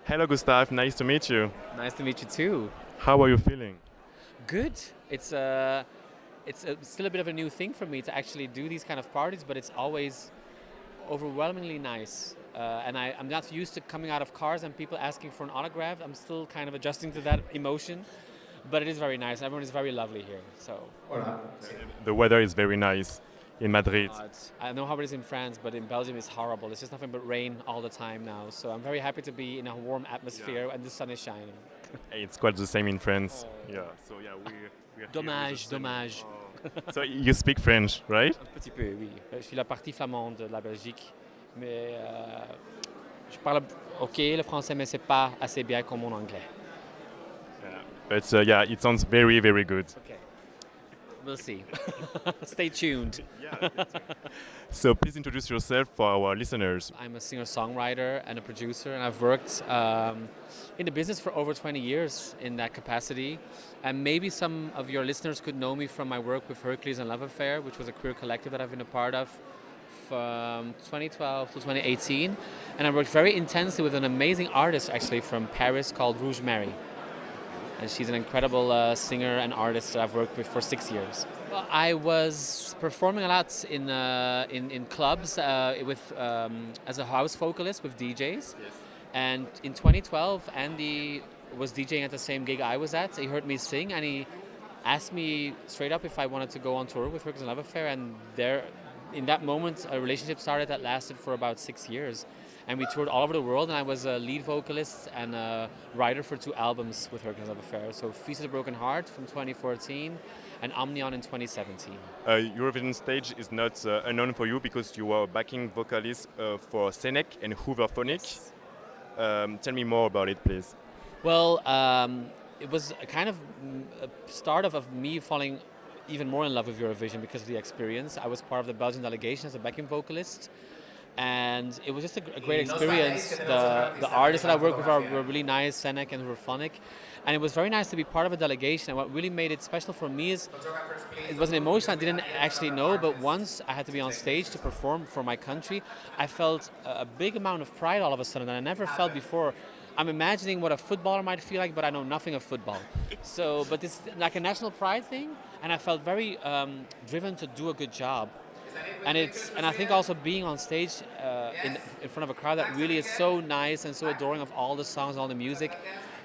Hello, Gustaph. Nice to meet you. Nice to meet you too. How are you feeling? Good. It's still a bit of a new thing for me to actually do these kind of parties, but it's always overwhelmingly nice. I'm not used to coming out of cars and people asking for an autograph. I'm still kind of adjusting to that emotion, but it is very nice. Everyone is very lovely here. So The weather is very nice in Madrid. I know how it is in France, but in Belgium it's horrible. It's just nothing but rain all the time now. So I'm very happy to be in a warm atmosphere and the sun is shining. Hey, it's quite the same in France. Yeah. So yeah, we're Dommage, dommage. So you speak French, right? Un petit peu, oui. Je suis la partie flamande de la Belgique, mais je parle ok le français, mais c'est pas assez bien comme mon anglais. Yeah. But yeah, it sounds very, very good. Okay, we'll see. Stay tuned. Yeah. So please introduce yourself for our listeners. I'm a singer-songwriter and a producer, and I've worked in the business for over 20 years in that capacity. And maybe some of your listeners could know me from my work with hercules&loveaffair, which was a queer collective that I've been a part of from 2012 to 2018. And I worked very intensely with an amazing artist actually from Paris called Rouge Mary. And she's an incredible singer and artist that I've worked with for 6 years. Well, I was performing a lot in clubs with as a house vocalist with DJs. Yes. And in 2012, Andy was DJing at the same gig I was at. He heard me sing and he asked me straight up if I wanted to go on tour with hercules&loveaffair. And in that moment, a relationship started that lasted for about 6 years. And we toured all over the world, and I was a lead vocalist and a writer for 2 albums with hercules&loveaffair. So Feast of the Broken Heart from 2014 and Omnion in 2017. Eurovision stage is not unknown for you because you were backing vocalist for Senec and Hooverphonic. Yes. Tell me more about it, please. Well, it was a kind of a start of me falling even more in love with Eurovision because of the experience. I was part of the Belgian delegation as a backing vocalist. And it was just a great experience. The artists that I worked with were really nice, Senec and Hooverphonic. And it was very nice to be part of a delegation. And what really made it special for me is it was an emotion I didn't actually know, but once I had to be on stage to perform for my country, I felt a big amount of pride all of a sudden that I never felt before. I'm imagining what a footballer might feel like, but I know nothing of football. So, but it's like a national pride thing, and I felt very driven to do a good job. And I think also being on stage in front of a crowd that really is so nice and so adoring of all the songs, all the music,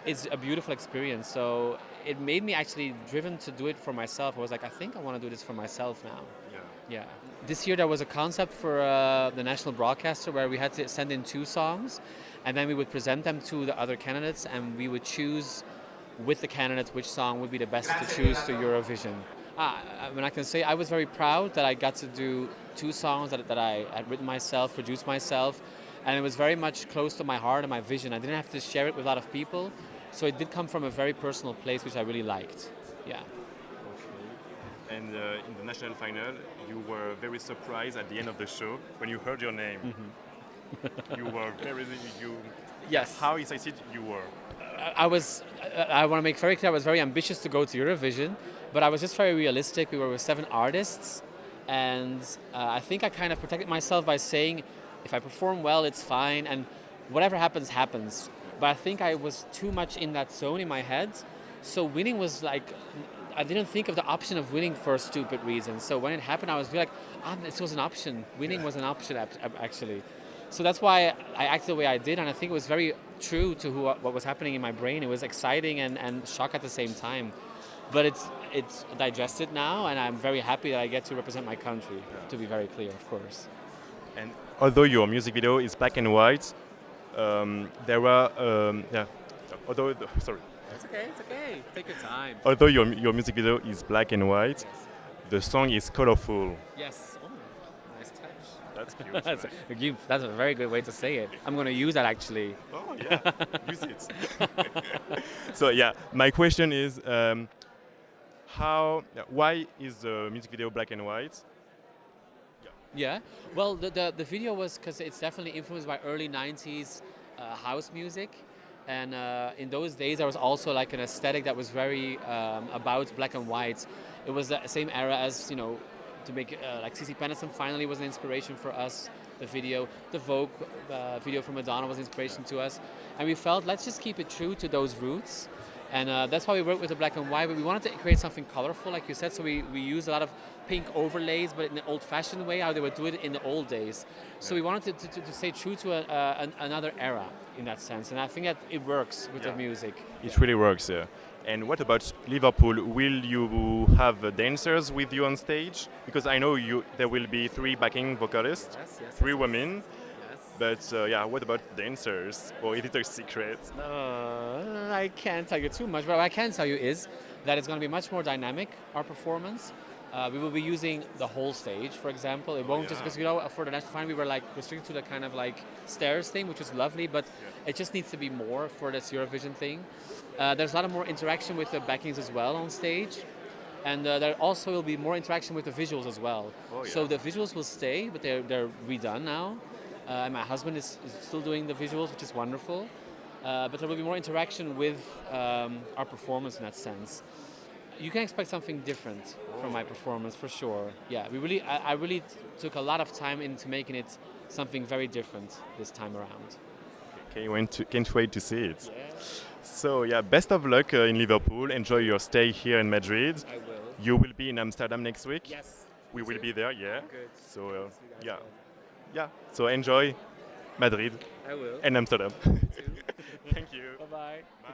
it's a beautiful experience. So it made me actually driven to do it for myself. I was like, I think I want to do this for myself now. Yeah. This year there was a concept for the national broadcaster where we had to send in 2 songs, and then we would present them to the other candidates, and we would choose with the candidates which song would be the best to choose to Eurovision. I can say I was very proud that I got to do 2 songs that I had written myself, produced myself, and it was very much close to my heart and my vision. I didn't have to share it with a lot of people, so it did come from a very personal place, which I really liked. Yeah. Okay. And in the national final, you were very surprised at the end of the show when you heard your name. Mm-hmm. You were very Yes. How excited you were? I want to make very clear, I was very ambitious to go to Eurovision, but I was just very realistic. We were with 7 artists, and I think I kind of protected myself by saying, if I perform well, it's fine, and whatever happens, happens. But I think I was too much in that zone in my head, so winning was like, I didn't think of the option of winning for a stupid reason. So when it happened, I was really like, this was an option. Winning was an option, actually. So that's why I acted the way I did, and I think it was very true to what was happening in my brain. It was exciting and shock at the same time. But it's digested now, and I'm very happy that I get to represent my country, to be very clear, of course. And although your music video is black and white, there are sorry. It's okay. Take your time. Although your music video is black and white, the song is colorful. Yes. Oh, nice touch. That's cute. That's a very good way to say it. I'm going to use that actually. Oh yeah, use it. So yeah, my question is, why is the music video black and white? Yeah. Well, the video was because it's definitely influenced by early 90s house music. And in those days, there was also like an aesthetic that was very about black and white. It was the same era as, to make like CC Peniston finally was an inspiration for us the video. The Vogue video from Madonna was inspiration to us. And we felt, let's just keep it true to those roots. And that's why we worked with the black and white, but we wanted to create something colorful, like you said, so we used a lot of pink overlays, but in an old-fashioned way, how they would do it in the old days. So we wanted to stay true to another era in that sense, and I think that it works with the music. It really works, yeah. And what about Liverpool? Will you have dancers with you on stage? Because I know there will be 3 backing vocalists, 3 women. But what about dancers? Or is it a secret? I can't tell you too much, but what I can tell you is that it's going to be much more dynamic, our performance. We will be using the whole stage, for example. It won't just, because for the national final we were like restricted to the kind of like stairs thing, which was lovely, but it just needs to be more for this Eurovision thing. There's a lot of more interaction with the backings as well on stage. And there also will be more interaction with the visuals as well. So the visuals will stay, but they're redone now. My husband is still doing the visuals, which is wonderful. But there will be more interaction with our performance in that sense. You can expect something different from my performance, for sure. Yeah, I really took a lot of time into making it something very different this time around. Can't wait to see it. Yeah. So best of luck in Liverpool. Enjoy your stay here in Madrid. I will. You will be in Amsterdam next week. Yes. We will be there. Yeah. Good. So So enjoy Madrid I will. and Amsterdam. Too. Thank you. Bye-bye. Bye.